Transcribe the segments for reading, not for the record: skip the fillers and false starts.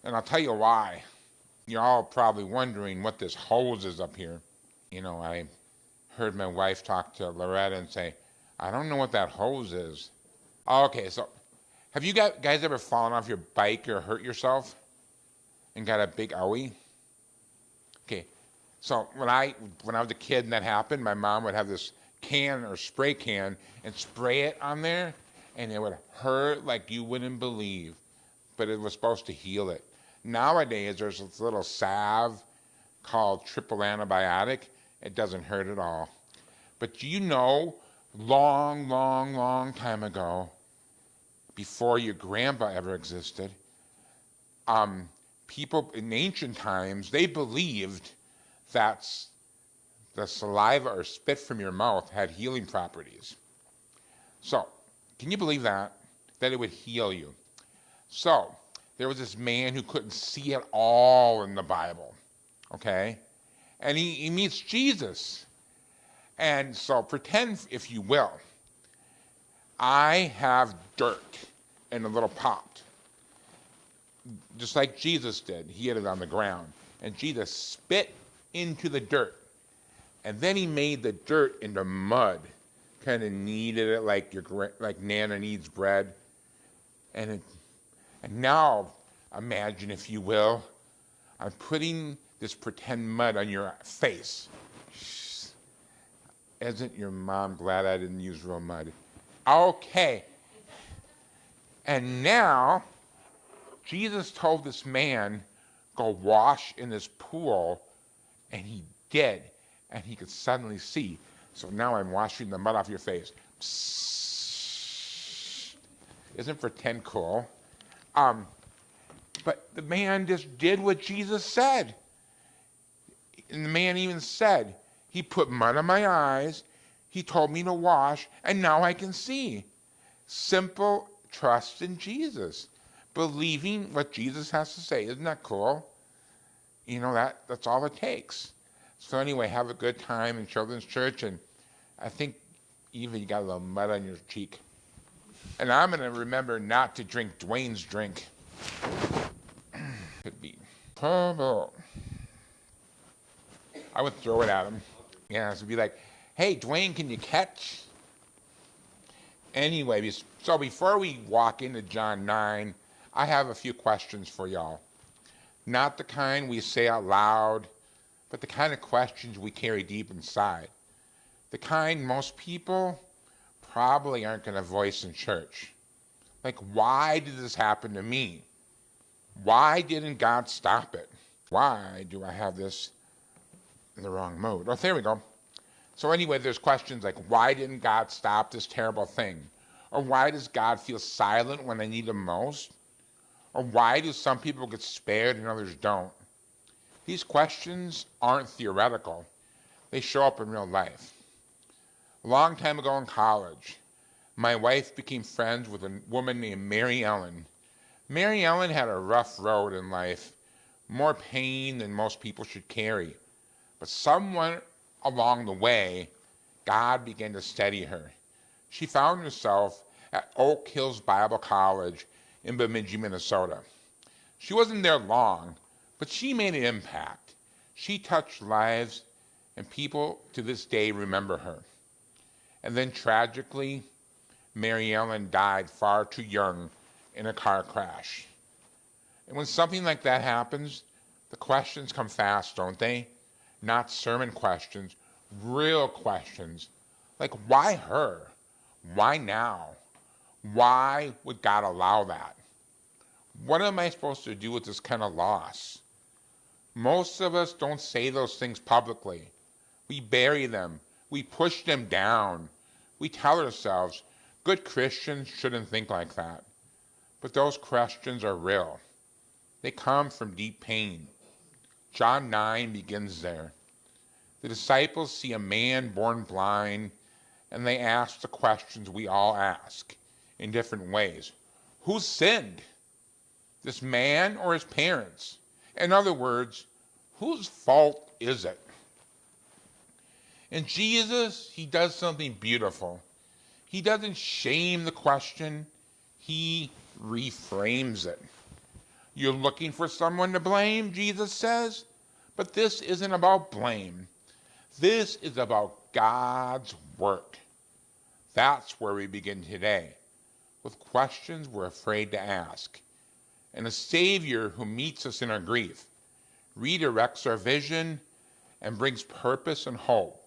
And I'll tell you why. You're all probably wondering what this hose is up here. I heard my wife talk to Loretta and say, I don't know what that hose is. Okay, so have you guys ever fallen off your bike or hurt yourself and got a big owie? Okay, so when I was a kid and that happened, my mom would have this can or spray can and spray it on there, and it would hurt like you wouldn't believe, but it was supposed to heal it. Nowadays, there's this little salve called triple antibiotic. It doesn't hurt at all. But do you know, long, long, long time ago, before your grandpa ever existed, people in ancient times, they believed that the saliva or spit from your mouth had healing properties. So, can you believe that? That it would heal you. So, there was this man who couldn't see at all in the Bible, okay? And he meets Jesus. And so pretend, if you will, I have dirt in a little pot, just like Jesus did. He had it on the ground. And Jesus spit into the dirt. And then he made the dirt into mud, kind of kneaded it like Nana kneads bread. And now, imagine, if you will, I'm putting this pretend mud on your face. Isn't your mom glad I didn't use real mud? Okay. And now, Jesus told this man, go wash in this pool, and he did. And he could suddenly see. So now I'm washing the mud off your face. Psst. Isn't pretend cool? But the man just did what Jesus said. And the man even said, he put mud on my eyes, he told me to wash, and now I can see. Simple trust in Jesus. Believing what Jesus has to say. Isn't that cool? That's all it takes. So anyway, have a good time in children's church, and I think even you got a little mud on your cheek. And I'm going to remember not to drink Dwayne's drink. Could be trouble. I would throw it at him. Yeah, so be like, hey, Dwayne, can you catch? Anyway, so before we walk into John 9, I have a few questions for y'all. Not the kind we say out loud, but the kind of questions we carry deep inside. The kind most people probably aren't going to voice in church. Like, why did this happen to me? Why didn't God stop it? Why do I have this in the wrong mode? Oh, there we go. So anyway, there's questions like, why didn't God stop this terrible thing? Or why does God feel silent when I need him most? Or why do some people get spared and others don't? These questions aren't theoretical. They show up in real life. A long time ago in college, my wife became friends with a woman named Mary Ellen. Mary Ellen had a rough road in life, more pain than most people should carry. But somewhere along the way, God began to steady her. She found herself at Oak Hills Bible College in Bemidji, Minnesota. She wasn't there long, but she made an impact. She touched lives, and people to this day remember her. And then tragically, Mary Ellen died far too young in a car crash. And when something like that happens, the questions come fast, don't they? Not sermon questions, real questions. Like, why her? Why now? Why would God allow that? What am I supposed to do with this kind of loss? Most of us don't say those things publicly. We bury them. We push them down. We tell ourselves, good Christians shouldn't think like that. But those questions are real. They come from deep pain. John 9 begins there. The disciples see a man born blind, and they ask the questions we all ask in different ways. Who sinned? This man or his parents? In other words, whose fault is it? And Jesus, he does something beautiful. He doesn't shame the question, he reframes it. You're looking for someone to blame, Jesus says, but this isn't about blame. This is about God's work. That's where we begin today, with questions we're afraid to ask, and a Savior who meets us in our grief, redirects our vision, and brings purpose and hope,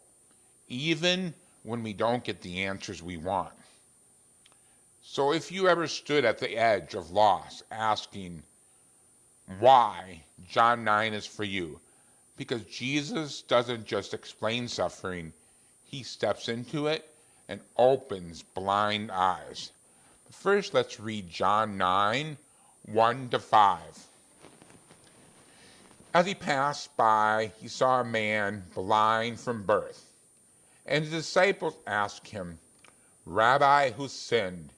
even when we don't get the answers we want. So if you ever stood at the edge of loss asking why, John 9 is for you. Because Jesus doesn't just explain suffering, he steps into it and opens blind eyes. But first, let's read John 9, 1-5. As he passed by, he saw a man blind from birth. And his disciples asked him, Rabbi, who sinned,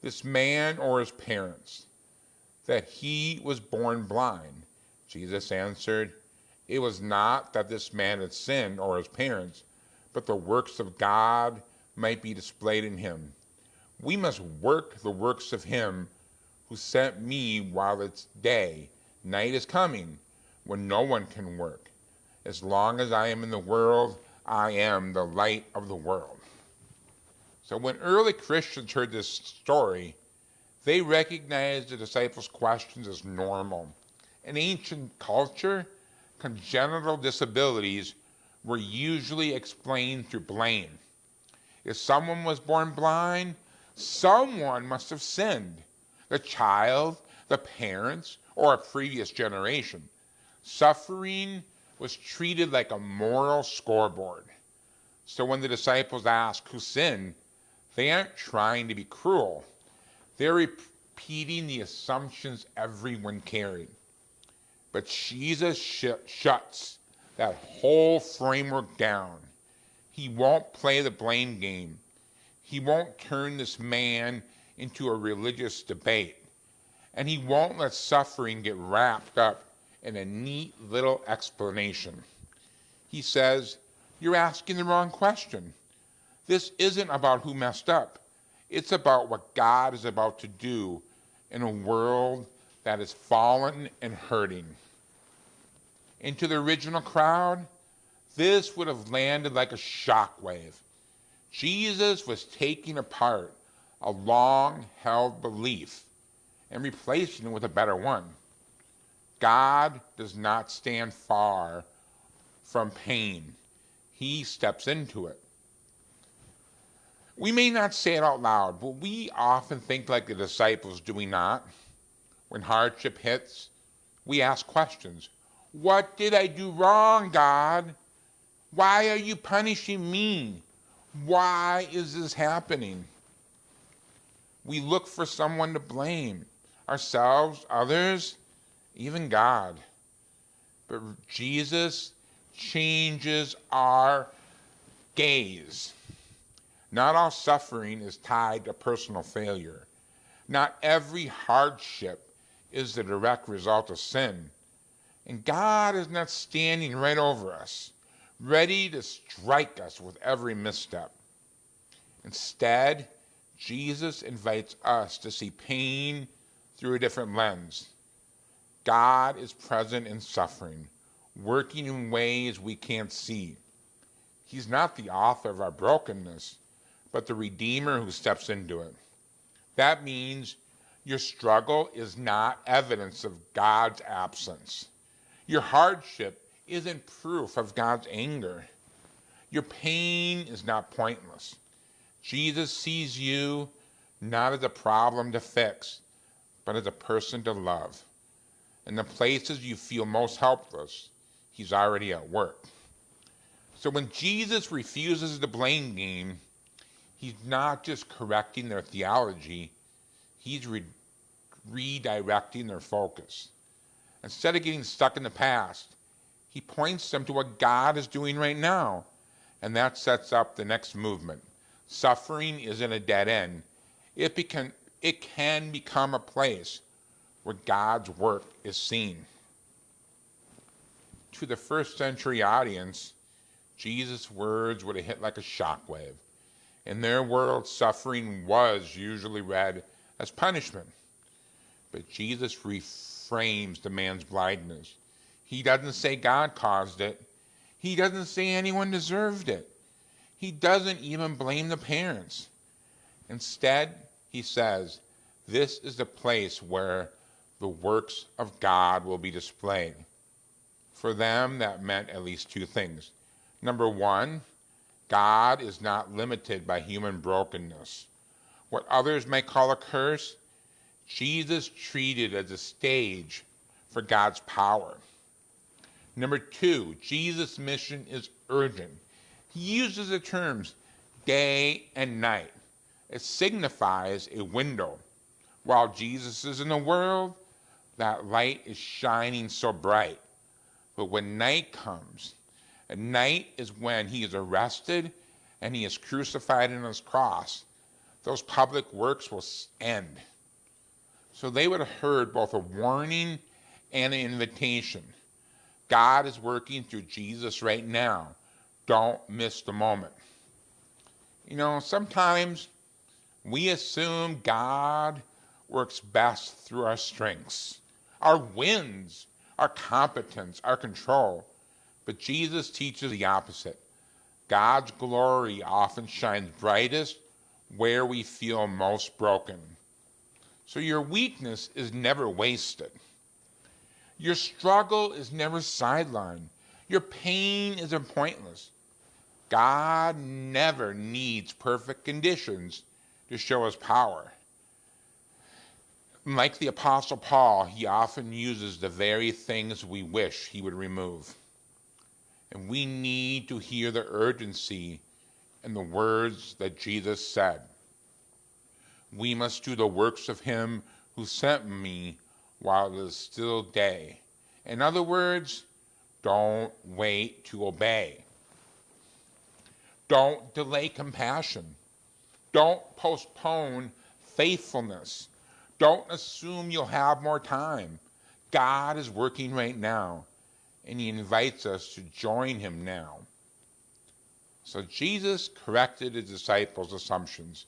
this man or his parents, that he was born blind? Jesus answered, It was not that this man had sinned or his parents, but the works of God might be displayed in him. We must work the works of him who sent me while it's day. Night is coming when no one can work. As long as I am in the world, I am the light of the world. So when early Christians heard this story, they recognized the disciples' questions as normal. In ancient culture, congenital disabilities were usually explained through blame. If someone was born blind, someone must have sinned. The child, the parents, or a previous generation. Suffering was treated like a moral scoreboard. So when the disciples ask who sinned, they aren't trying to be cruel. They're repeating the assumptions everyone carried. But Jesus shuts that whole framework down. He won't play the blame game. He won't turn this man into a religious debate. And he won't let suffering get wrapped up in a neat little explanation. He says, You're asking the wrong question. This isn't about who messed up. It's about what God is about to do in a world that is fallen and hurting. And to the original crowd, this would have landed like a shockwave. Jesus was taking apart a long-held belief and replacing it with a better one. God does not stand far from pain. He steps into it. We may not say it out loud, but we often think like the disciples, do we not? When hardship hits, we ask questions. What did I do wrong, God? Why are you punishing me? Why is this happening? We look for someone to blame, ourselves, others, even God. But Jesus changes our gaze. Not all suffering is tied to personal failure. Not every hardship is the direct result of sin. And God is not standing right over us, ready to strike us with every misstep. Instead, Jesus invites us to see pain through a different lens. God is present in suffering, working in ways we can't see. He's not the author of our brokenness, but the Redeemer who steps into it. That means your struggle is not evidence of God's absence. Your hardship isn't proof of God's anger. Your pain is not pointless. Jesus sees you not as a problem to fix, but as a person to love. In the places you feel most helpless, he's already at work. So when Jesus refuses the blame game, he's not just correcting their theology, he's redirecting their focus. Instead of getting stuck in the past, he points them to what God is doing right now. And that sets up the next movement. Suffering isn't a dead end. It can become a place where God's work is seen. To the first century audience, Jesus' words would have hit like a shockwave. In their world, suffering was usually read as punishment. But Jesus frames the man's blindness. He doesn't say God caused it. He doesn't say anyone deserved it. He doesn't even blame the parents. Instead, he says, this is the place where the works of God will be displayed. For them, that meant at least two things. Number one, God is not limited by human brokenness. What others may call a curse, Jesus treated as a stage for God's power. Number two, Jesus' mission is urgent. He uses the terms day and night. It signifies a window. While Jesus is in the world, that light is shining so bright. But when night comes, and night is when he is arrested and he is crucified on his cross, those public works will end. So they would have heard both a warning and an invitation. God is working through Jesus right now. Don't miss the moment. You know, sometimes we assume God works best through our strengths, our wins, our competence, our control. But Jesus teaches the opposite. God's glory often shines brightest where we feel most broken. So your weakness is never wasted. Your struggle is never sidelined. Your pain isn't pointless. God never needs perfect conditions to show his power. Like the Apostle Paul, he often uses the very things we wish he would remove. And we need to hear the urgency in the words that Jesus said. We must do the works of him who sent me while it is still day. In other words, don't wait to obey. Don't delay compassion. Don't postpone faithfulness. Don't assume you'll have more time. God is working right now, and he invites us to join him now. So Jesus corrected his disciples' assumptions,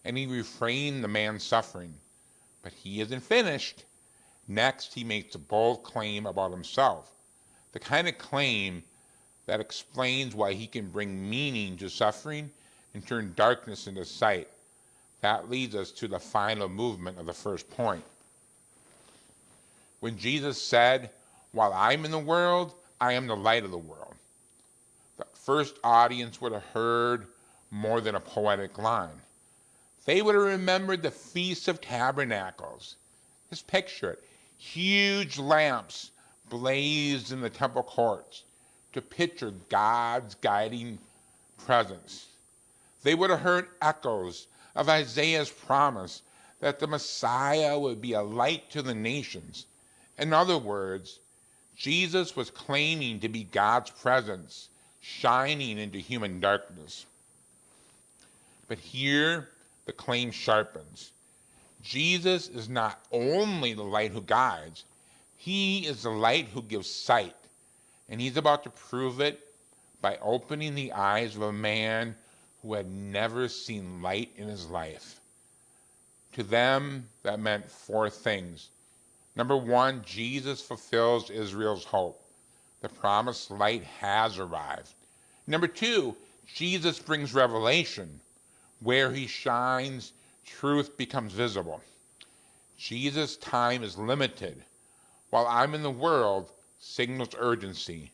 and he refrained the man's suffering. But he isn't finished. Next, he makes a bold claim about himself, the kind of claim that explains why he can bring meaning to suffering and turn darkness into sight. That leads us to the final movement of the first point. When Jesus said, while I'm in the world, I am the light of the world, the first audience would have heard more than a poetic line. They would have remembered the Feast of Tabernacles. Just picture it. Huge lamps blazed in the temple courts to picture God's guiding presence. They would have heard echoes of Isaiah's promise that the Messiah would be a light to the nations. In other words, Jesus was claiming to be God's presence, shining into human darkness. But here, the claim sharpens. Jesus is not only the light who guides, he is the light who gives sight. And he's about to prove it by opening the eyes of a man who had never seen light in his life. To them, that meant four things. Number one, Jesus fulfills Israel's hope. The promised light has arrived. Number two, Jesus brings revelation. Where he shines, truth becomes visible. Jesus' time is limited. While I'm in the world, signals urgency.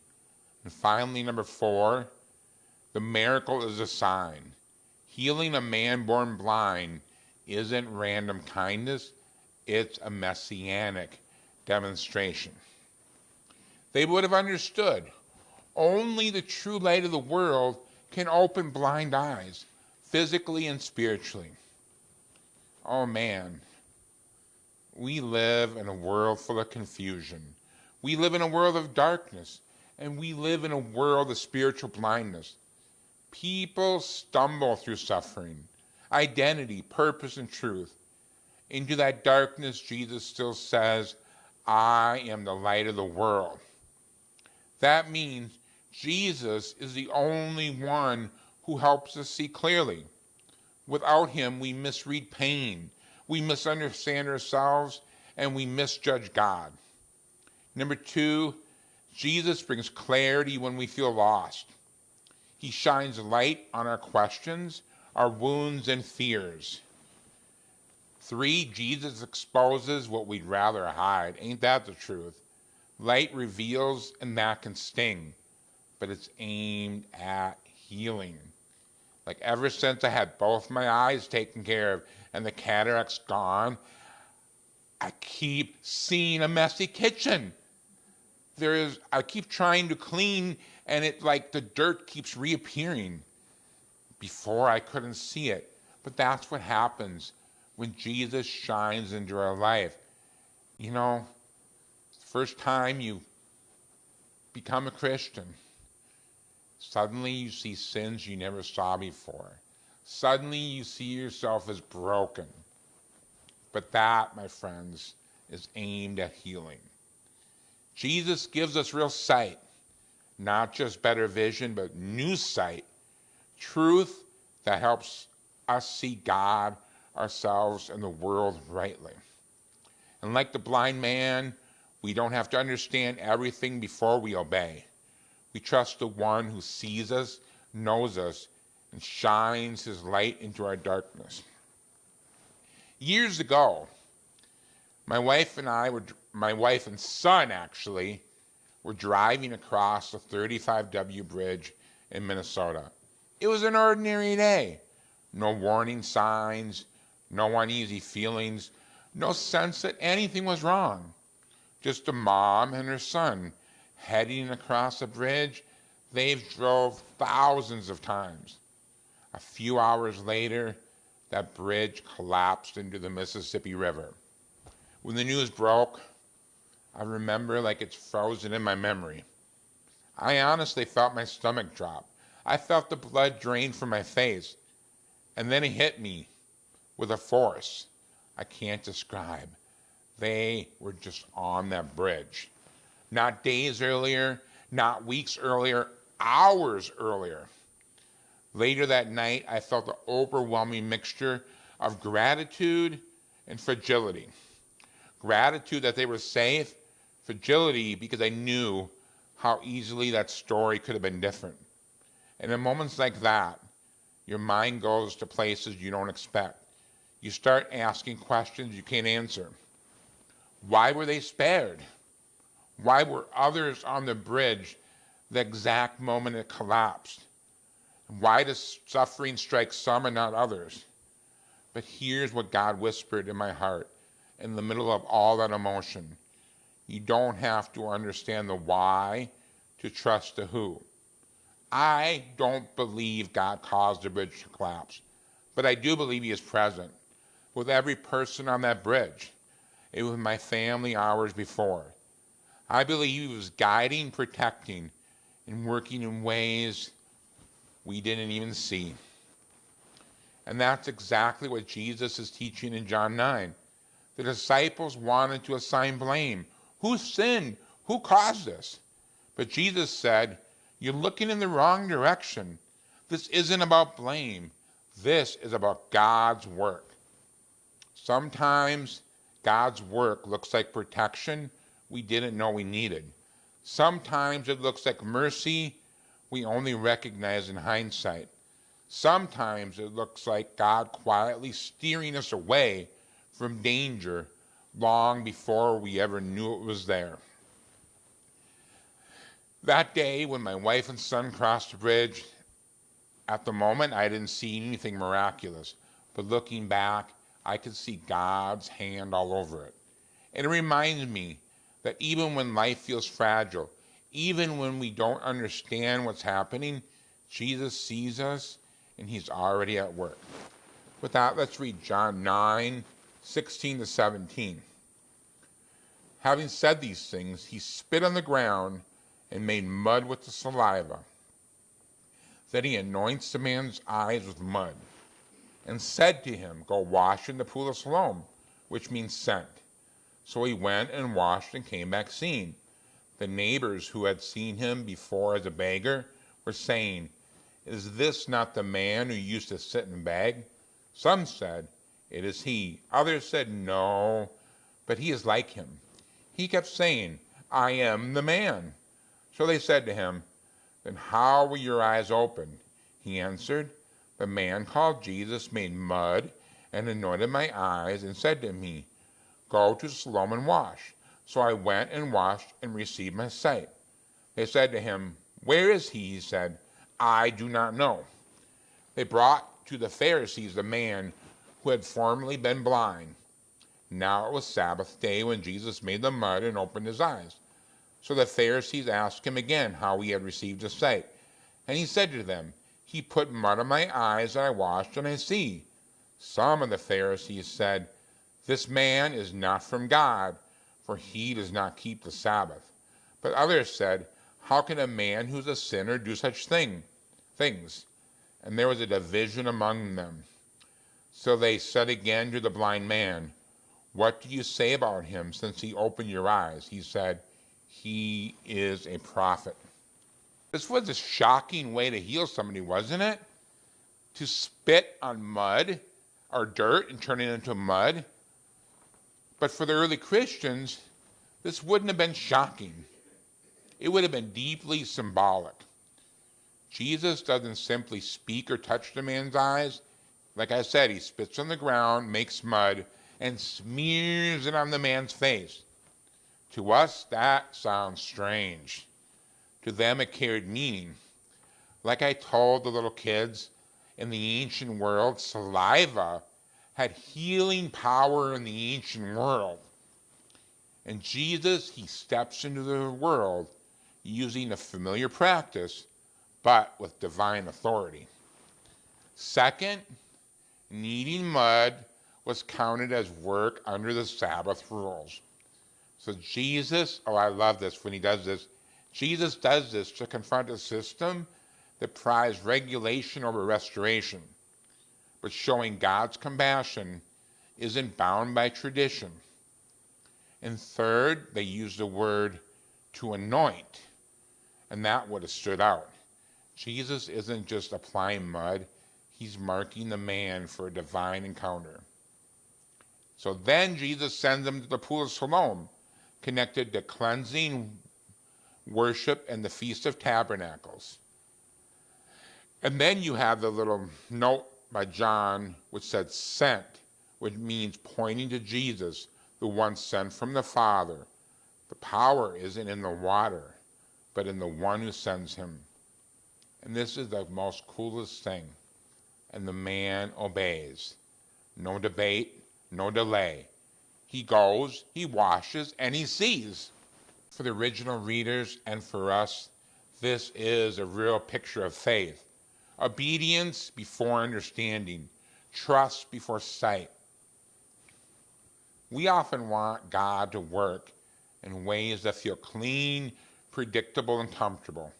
And finally, number four, the miracle is a sign. Healing a man born blind isn't random kindness, it's a messianic demonstration. They would have understood. Only the true light of the world can open blind eyes, physically and spiritually. Oh man, we live in a world full of confusion. We live in a world of darkness, and we live in a world of spiritual blindness. People stumble through suffering, identity, purpose, and truth. Into that darkness, Jesus still says, I am the light of the world. That means Jesus is the only one who helps us see clearly. Without him, we misread pain, we misunderstand ourselves, and we misjudge God. Number two, Jesus brings clarity when we feel lost. He shines light on our questions, our wounds, and fears. Three, Jesus exposes what we'd rather hide. Ain't that the truth? Light reveals, and that can sting, but it's aimed at healing. Like ever since I had both my eyes taken care of and the cataracts gone, I keep seeing a messy kitchen. I keep trying to clean, and it like the dirt keeps reappearing. Before I couldn't see it, but that's what happens when Jesus shines into our life. You know, the first time you become a Christian, suddenly you see sins you never saw before. Suddenly you see yourself as broken. But that, my friends, is aimed at healing. Jesus gives us real sight, not just better vision, but new sight, truth that helps us see God, ourselves, and the world rightly. And like the blind man, we don't have to understand everything before we obey. We trust the one who sees us, knows us, and shines his light into our darkness. Years ago, my wife and son actually, were driving across the 35W bridge in Minnesota. It was an ordinary day. No warning signs, no uneasy feelings, no sense that anything was wrong. Just a mom and her son heading across a bridge they've drove thousands of times. A few hours later, that bridge collapsed into the Mississippi River. When the news broke, I remember like it's frozen in my memory. I honestly felt my stomach drop. I felt the blood drain from my face. And then it hit me with a force I can't describe. They were just on that bridge. Not days earlier, not weeks earlier, hours earlier. Later that night, I felt the overwhelming mixture of gratitude and fragility. Gratitude that they were safe, fragility because I knew how easily that story could have been different. And in moments like that, your mind goes to places you don't expect. You start asking questions you can't answer. Why were they spared? Why were others on the bridge the exact moment it collapsed? Why does suffering strike some and not others? But here's what God whispered in my heart in the middle of all that emotion. You don't have to understand the why to trust the who. I don't believe God caused the bridge to collapse, but I do believe he is present with every person on that bridge. It was my family hours before. I believe he was guiding, protecting, and working in ways we didn't even see. And that's exactly what Jesus is teaching in John 9. The disciples wanted to assign blame. Who sinned? Who caused this? But Jesus said, you're looking in the wrong direction. This isn't about blame. This is about God's work. Sometimes God's work looks like protection we didn't know we needed. Sometimes it looks like mercy we only recognize in hindsight. Sometimes it looks like God quietly steering us away from danger long before we ever knew it was there. That day when my wife and son crossed the bridge, at the moment I didn't see anything miraculous, but looking back, I could see God's hand all over it. And it reminds me that even when life feels fragile, even when we don't understand what's happening, Jesus sees us and he's already at work. With that, let's read John 9:16-17. Having said these things, he spit on the ground and made mud with the saliva. Then he anoints the man's eyes with mud and said to him, go wash in the pool of Siloam, which means sent. So he went and washed and came back seeing. The neighbors who had seen him before as a beggar were saying, is this not the man who used to sit and beg? Some said, it is he. Others said, no, but he is like him. He kept saying, I am the man. So they said to him, Then how were your eyes opened? He answered, The man called Jesus made mud and anointed my eyes and said to me, Go to Siloam and wash. So I went and washed and received my sight. They said to him, Where is he? He said, I do not know. They brought to the Pharisees the man who had formerly been blind. Now it was Sabbath day when Jesus made the mud and opened his eyes. So the Pharisees asked him again how he had received his sight. And he said to them, He put mud on my eyes, and I washed, and I see. Some of the Pharisees said, This man is not from God, for he does not keep the Sabbath. But others said, How can a man who's a sinner do such things? And there was a division among them. So they said again to the blind man, What do you say about him since he opened your eyes? He said, He is a prophet. This was a shocking way to heal somebody, wasn't it? To spit on mud or dirt and turn it into mud. But for the early Christians, this wouldn't have been shocking. It would have been deeply symbolic. Jesus doesn't simply speak or touch the man's eyes. Like I said, he spits on the ground, makes mud, and smears it on the man's face. To us, that sounds strange. To them, it carried meaning. Like I told the little kids, in the ancient world, saliva had healing power in the ancient world. And Jesus, he steps into the world using a familiar practice, but with divine authority. Second, kneading mud was counted as work under the Sabbath rules. So Jesus, I love this when he does this. Jesus does this to confront a system that prized regulation over restoration. But showing God's compassion isn't bound by tradition. And third, they use the word to anoint. And that would have stood out. Jesus isn't just applying mud, he's marking the man for a divine encounter. So then Jesus sends them to the pool of Siloam, connected to cleansing, worship, and the Feast of Tabernacles. And then you have the little note by John which said sent, which means pointing to Jesus, the one sent from the Father. The power isn't in the water, but in the one who sends him. And this is the most coolest thing. And the man obeys. No debate, no delay. He goes, he washes, and he sees. For the original readers and for us, this is a real picture of faith. Obedience before understanding. Trust before sight. We often want God to work in ways that feel clean, predictable, and comfortable.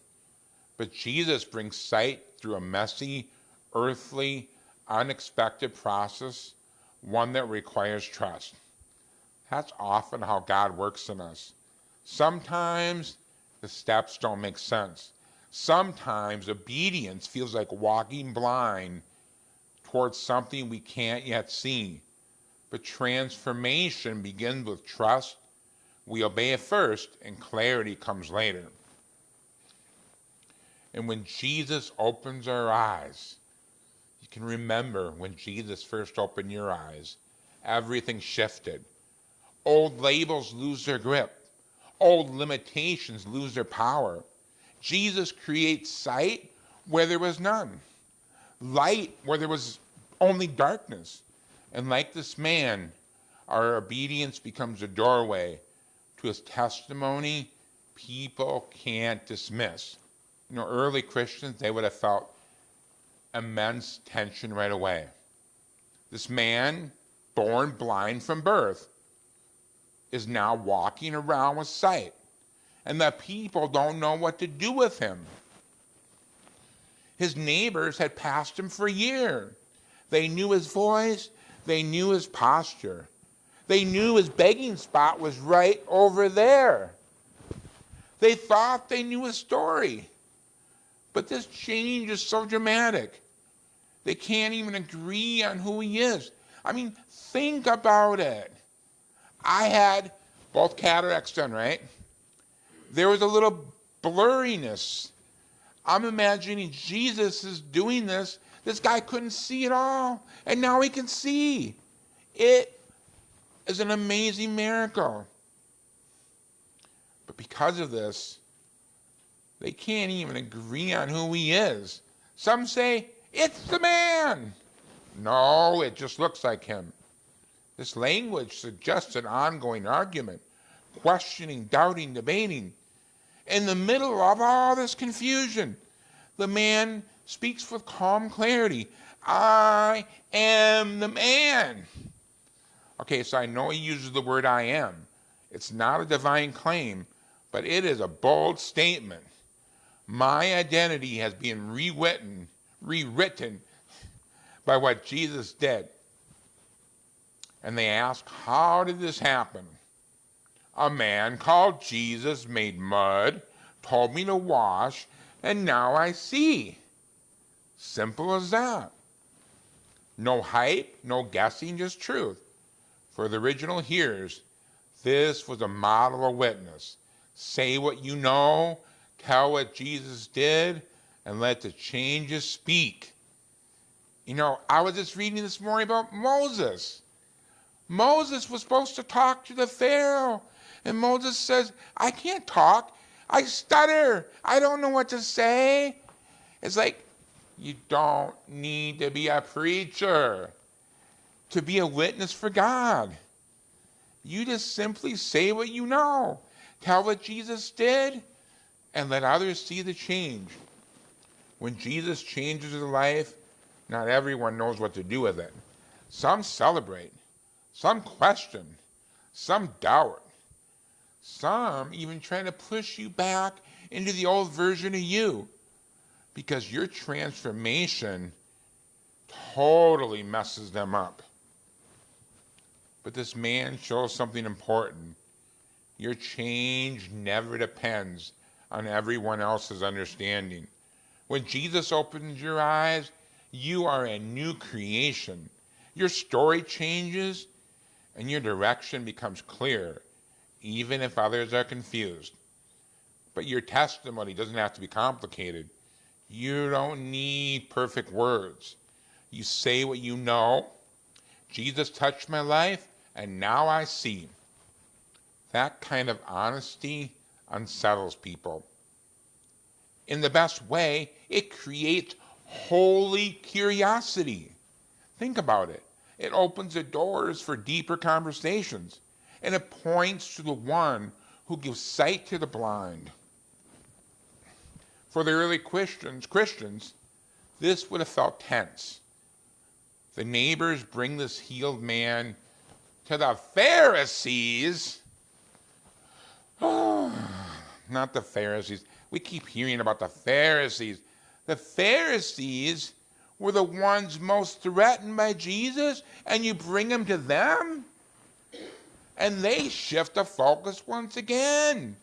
But Jesus brings sight through a messy, earthly, unexpected process, one that requires trust. That's often how God works in us. Sometimes the steps don't make sense. Sometimes obedience feels like walking blind towards something we can't yet see. But transformation begins with trust. We obey it first, and clarity comes later. And when Jesus opens our eyes, you can remember when Jesus first opened your eyes, everything shifted. Old labels lose their grip. Old limitations lose their power. Jesus creates sight where there was none, light where there was only darkness. And like this man, our obedience becomes a doorway to his testimony people can't dismiss. You know, early Christians, they would have felt immense tension right away. This man, born blind from birth, is now walking around with sight. And the people don't know what to do with him. His neighbors had passed him for years. They knew his voice. They knew his posture. They knew his begging spot was right over there. They thought they knew his story. But this change is so dramatic. They can't even agree on who he is. I mean, think about it. I had both cataracts done, right? there was a little blurriness. I'm imagining Jesus is doing this. This guy couldn't see at all, and now he can see. It is an amazing miracle. But because of this, they can't even agree on who he is. Some say, it's the man. No, it just looks like him. This language suggests an ongoing argument, questioning, doubting, debating. In the middle of all this confusion, the man speaks with calm clarity. I am the man. Okay, so I know he uses the word I am. It's not a divine claim, but it is a bold statement. My identity has been rewritten by what Jesus did. And they ask, how did this happen? A man called Jesus made mud, told me to wash, and now I see. Simple as that. No hype, no guessing, just truth. For the original hearers, this was a model of witness. Say what you know, tell what Jesus did, and let the changes speak. You know, I was just reading this morning about Moses. Moses was supposed to talk to the Pharaoh. And Moses says, I can't talk. I stutter. I don't know what to say. It's like, you don't need to be a preacher to be a witness for God. You just simply say what you know. Tell what Jesus did, and let others see the change. When Jesus changes their life, not everyone knows what to do with it. Some celebrate. Some question. Some doubt. Some even try to push you back into the old version of you, because your transformation totally messes them up. But this man shows something important. Your change never depends on everyone else's understanding. When Jesus opens your eyes, you are a new creation. Your story changes and your direction becomes clear, even if others are confused. But your testimony doesn't have to be complicated. You don't need perfect words. You say what you know. Jesus touched my life, and now I see. That kind of honesty unsettles people. In the best way, it creates holy curiosity. Think about it. It opens the doors for deeper conversations, and it points to the one who gives sight to the blind. For the early Christians, this would have felt tense. The neighbors bring this healed man to the Pharisees. Oh, not the Pharisees. We keep hearing about the Pharisees. The Pharisees were the ones most threatened by Jesus, and you bring him to them? And they shift the focus once again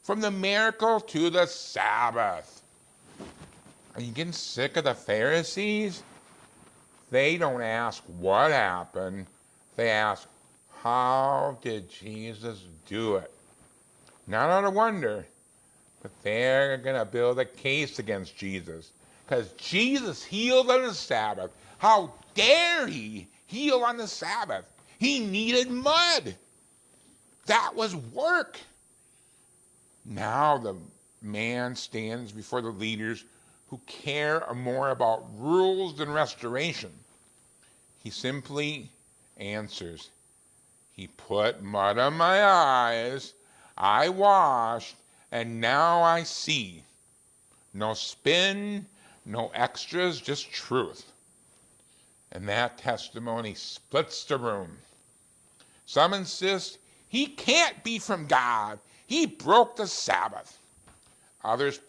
from the miracle to the Sabbath. Are you getting sick of the Pharisees? They don't ask what happened. They ask, how did Jesus do it? Not out of wonder, but they're going to build a case against Jesus, because Jesus healed on the Sabbath. How dare he heal on the Sabbath? He needed mud. That was work. Now the man stands before the leaders who care more about rules than restoration. He simply answers, he put mud on my eyes, I washed, and now I see. No spin, no extras, just truth. And that testimony splits the room. Some insist he can't be from God. He broke the Sabbath. Others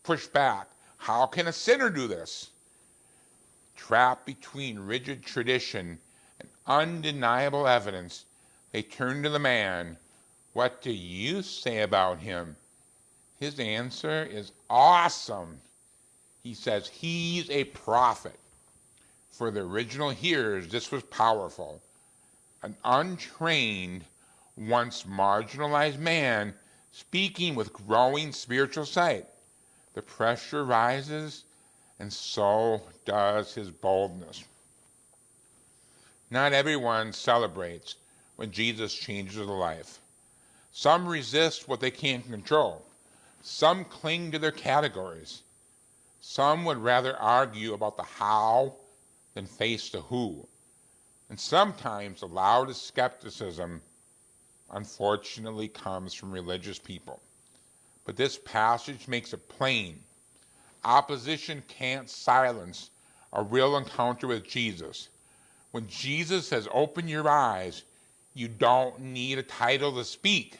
push back. How can a sinner do this? Trapped between rigid tradition and undeniable evidence, they turn to the man. What do you say about him? His answer is awesome. He says he's a prophet. For the original hearers, this was powerful. An untrained, once marginalized man speaking with growing spiritual sight. The pressure rises, and so does his boldness. Not everyone celebrates when Jesus changes their life. Some resist what they can't control. Some cling to their categories. Some would rather argue about the how than face the who. And sometimes the loudest skepticism, unfortunately, comes from religious people. But this passage makes it plain. Opposition can't silence a real encounter with Jesus. When Jesus says, open your eyes, you don't need a title to speak.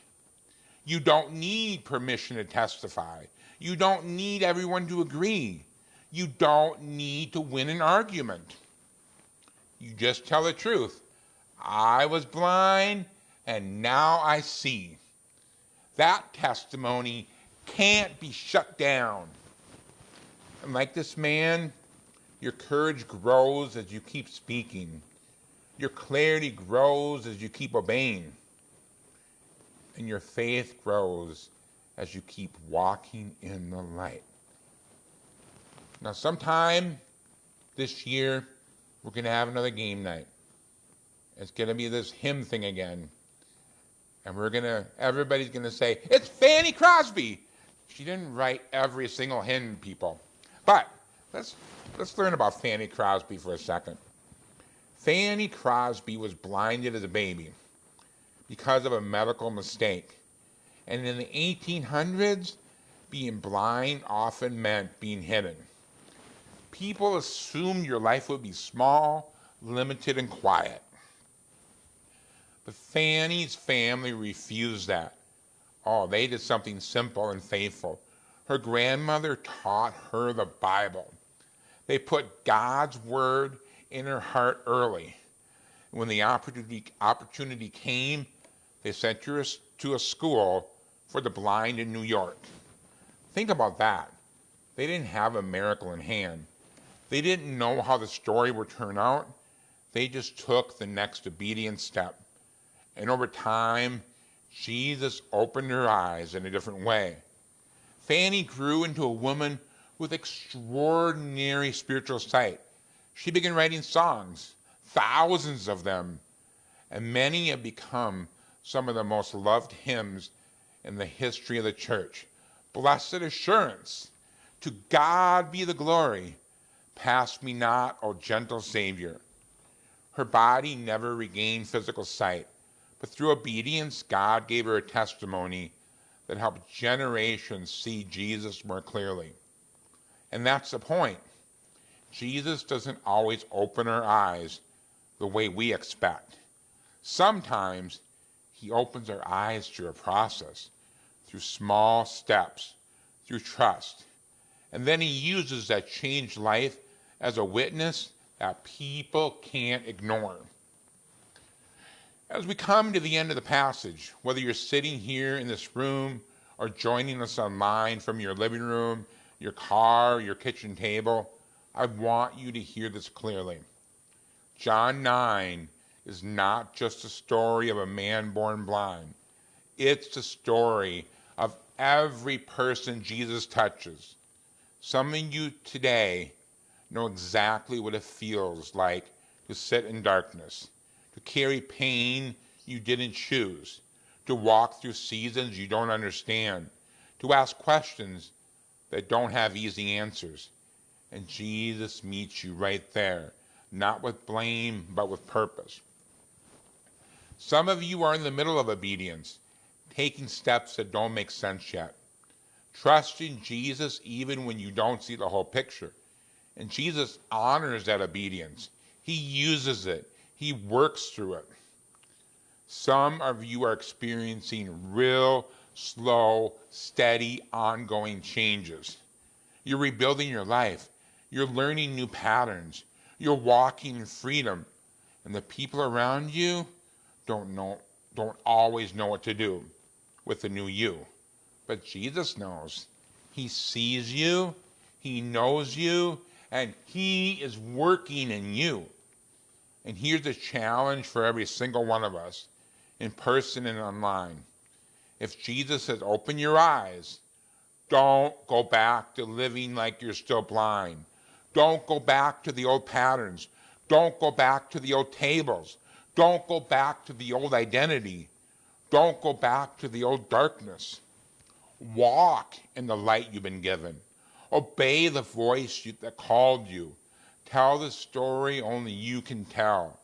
You don't need permission to testify. You don't need everyone to agree. You don't need to win an argument. You just tell the truth. I was blind and now I see. That testimony can't be shut down. And like this man, your courage grows as you keep speaking. Your clarity grows as you keep obeying. And your faith grows as you keep walking in the light. Now, sometime this year, we're going to have another game night. It's going to be this hymn thing again. And everybody's going to say, it's Fanny Crosby. She didn't write every single hymn, people. But let's learn about Fanny Crosby for a second. Fanny Crosby was blinded as a baby because of a medical mistake. And in the 1800s, being blind often meant being hidden. People assumed your life would be small, limited, and quiet. But Fanny's family refused that. Oh, they did something simple and faithful. Her grandmother taught her the Bible. They put God's word in her heart early. When the opportunity came, they sent her to a school for the blind in New York. Think about that. They didn't have a miracle in hand. They didn't know how the story would turn out. They just took the next obedient step. And over time, Jesus opened her eyes in a different way. Fanny grew into a woman with extraordinary spiritual sight. She began writing songs, thousands of them, and many have become some of the most loved hymns in the history of the church. Blessed assurance, to God be the glory. Pass me not, O gentle Savior. Her body never regained physical sight, but through obedience, God gave her a testimony that helped generations see Jesus more clearly. And that's the point. Jesus doesn't always open our eyes the way we expect. Sometimes he opens our eyes through a process, through small steps, through trust. And then he uses that changed life as a witness that people can't ignore. As we come to the end of the passage, whether you're sitting here in this room or joining us online from your living room, your car, your kitchen table, I want you to hear this clearly. John 9 is not just a story of a man born blind. It's the story of every person Jesus touches. Some of you today know exactly what it feels like to sit in darkness, to carry pain you didn't choose, to walk through seasons you don't understand, to ask questions that don't have easy answers. And Jesus meets you right there, not with blame, but with purpose. Some of you are in the middle of obedience, taking steps that don't make sense yet. Trusting Jesus even when you don't see the whole picture. And Jesus honors that obedience. He uses it. He works through it. Some of you are experiencing real, slow, steady, ongoing changes. You're rebuilding your life. You're learning new patterns. You're walking in freedom. And the people around you don't always know what to do with the new you. But Jesus knows. He sees you. He knows you. And he is working in you. And here's a challenge for every single one of us, in person and online. If Jesus says, open your eyes, don't go back to living like you're still blind. Don't go back to the old patterns. Don't go back to the old tables. Don't go back to the old identity. Don't go back to the old darkness. Walk in the light you've been given. Obey the voice that called you. Tell the story only you can tell.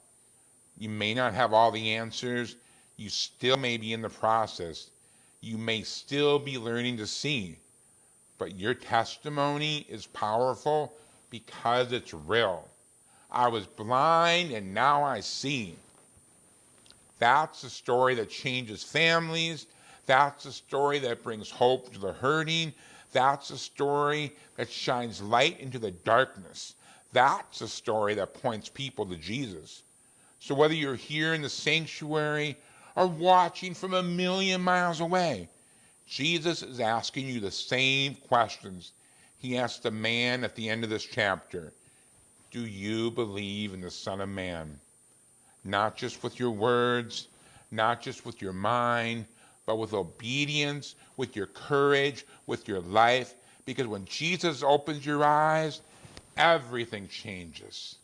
You may not have all the answers. You still may be in the process. You may still be learning to see. But your testimony is powerful because it's real. I was blind and now I see. That's the story that changes families. That's the story that brings hope to the hurting. That's the story that shines light into the darkness. That's the story that points people to Jesus. So whether you're here in the sanctuary or watching from a million miles away, Jesus is asking you the same questions he asked the man at the end of this chapter. Do you believe in the Son of Man? Not just with your words, not just with your mind, but with obedience, with your courage, with your life. Because when Jesus opens your eyes, everything changes.